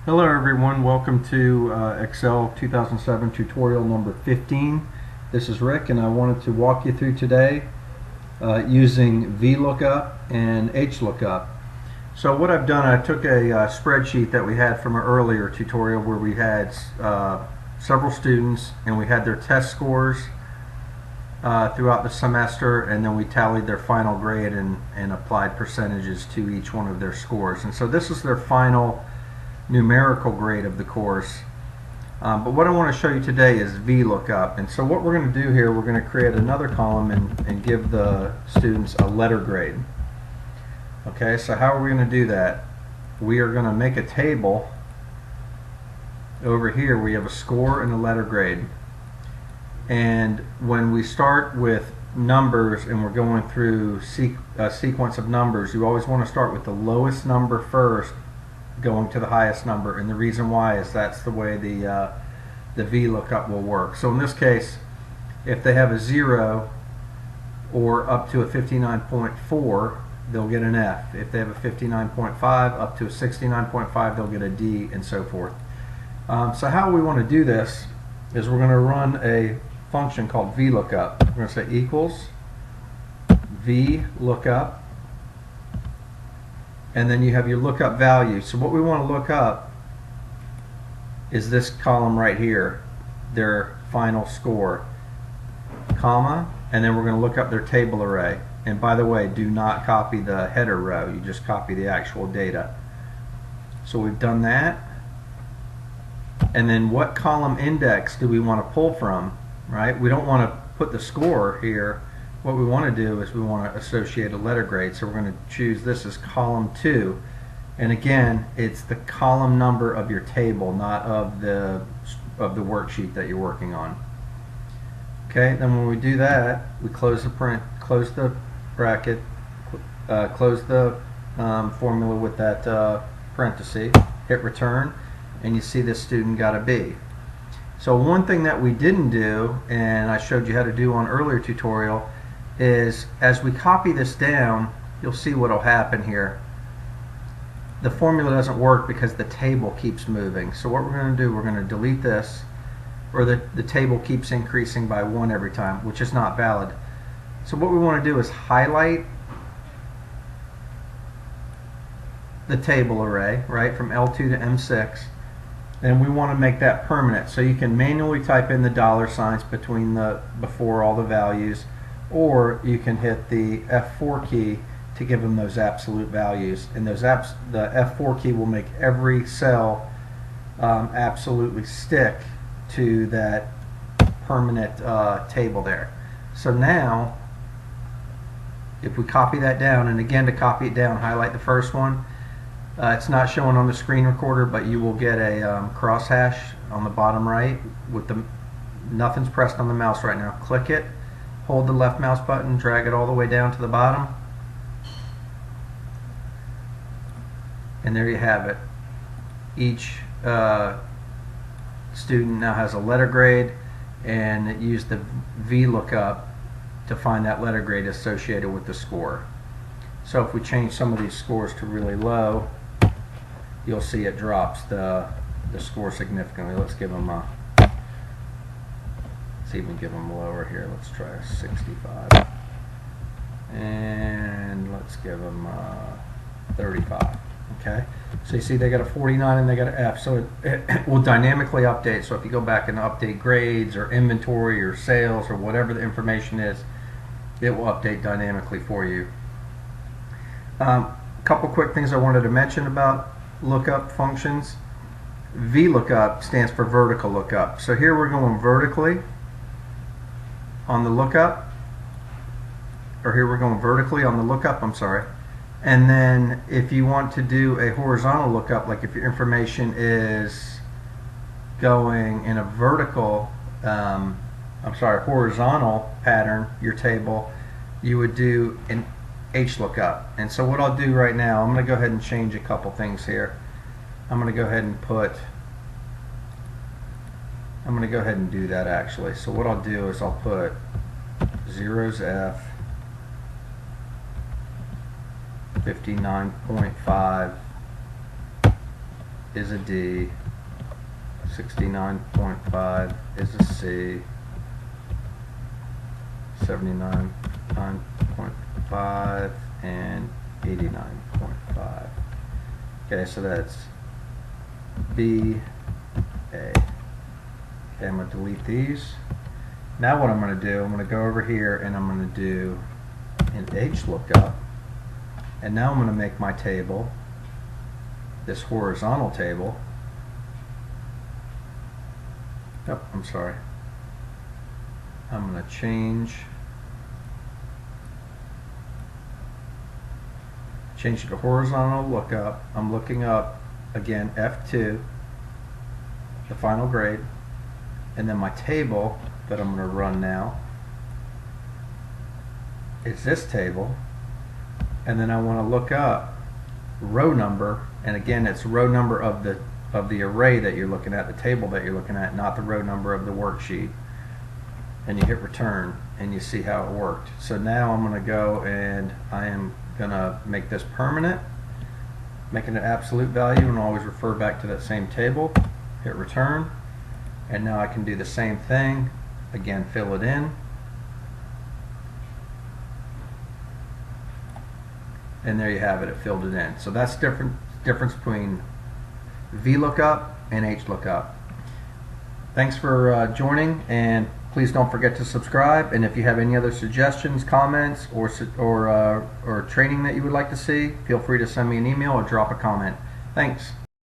Hello everyone, welcome to Excel 2007 tutorial number 15. This is Rick and I wanted to walk you through today using Vlookup and HLOOKUP. So what I've done, I took a spreadsheet that we had from an earlier tutorial where we had several students and we had their test scores throughout the semester, and then we tallied their final grade and applied percentages to each one of their scores. And so this is their final numerical grade of the course. But what I want to show you today is Vlookup. And so what we're going to do here, we're going to create another column and give the students a letter grade. Okay, so how are we going to do that? We are going to make a table. Over here we have a score and a letter grade. And when we start with numbers and we're going through a sequence of numbers, you always want to start with the lowest number first, going to the highest number, and the reason why is that's the way the Vlookup will work. So in this case, if they have a 0 or up to a 59.4, they'll get an F. If they have a 59.5 up to a 69.5, they'll get a D, and so forth. So how we want to do this is we're going to run a function called Vlookup. We're going to say equals Vlookup, and then you have your lookup value. So what we want to look up is this column right here, their final score, comma, and then we're going to look up their table array. And by the way, do not copy the header row, you just copy the actual data. So we've done that. And then what column index do we want to pull from, right? We don't want to put the score here. What we want to do is we want to associate a letter grade, so we're going to choose this as column 2, and again it's the column number of your table, not of the worksheet that you're working on. Okay, then when we do that, we close the bracket, close the formula with that parenthesis, hit return, and you see this student got a B. So one thing that we didn't do, and I showed you how to do on earlier tutorial, is as we copy this down, you'll see what will happen here. The formula doesn't work because the table keeps moving. So what we're going to do, we're going to delete this, or the table keeps increasing by 1 every time, which is not valid. So what we want to do is highlight the table array, right, from L2 to M6, and we want to make that permanent. So you can manually type in the $signs before all the values, or you can hit the F4 key to give them those absolute values, and the F4 key will make every cell absolutely stick to that permanent table there. So now if we copy that down, and again to copy it down, highlight the first one. It's not showing on the screen recorder, but you will get a crosshash on the bottom right with nothing's pressed on the mouse right now. Click it, hold the left mouse button, drag it all the way down to the bottom, and there you have it. Each student now has a letter grade, and use the Vlookup to find that letter grade associated with the score. So if we change some of these scores to really low, you'll see it drops the score significantly. Let's give them a, let's even give them lower here. Let's try a 65, and let's give them 35. Okay, so you see they got a 49 and they got an F. So it will dynamically update. So if you go back and update grades or inventory or sales or whatever the information is, it will update dynamically for you. Couple quick things I wanted to mention about lookup functions. Vlookup stands for vertical lookup. So here we're going vertically on the lookup, or here we're going vertically on the lookup, I'm sorry. And then if you want to do a horizontal lookup, like if your information is going in a vertical, horizontal pattern, your table, you would do an HLOOKUP. And so what I'll do right now, I'm going to go ahead and change a couple things here. I'm going to go ahead and do that actually. So what I'll do is I'll put 0's F, 59.5 is a D, 69.5 is a C, 79.5 and 89.5. Okay, so that's B, A. Okay, I'm going to delete these. Now what I'm going to do, I'm going to go over here and I'm going to do an H lookup. And now I'm going to make my table, this horizontal table. Oh, I'm sorry. I'm going to change it to horizontal lookup. I'm looking up again F2, the final grade, and then my table that I'm going to run now is this table, and then I want to look up row number, and again it's row number of the array that you're looking at, the table that you're looking at, not the row number of the worksheet. And you hit return and you see how it worked. So now I'm going to go and I am going to make this permanent, make it an absolute value, and always refer back to that same table. Hit return, and now I can do the same thing again, fill it in, and there you have it, it filled it in. So that's difference between VLOOKUP and HLOOKUP. Thanks for joining, and please don't forget to subscribe. And if you have any other suggestions, comments, or training that you would like to see, feel free to send me an email or drop a comment. Thanks.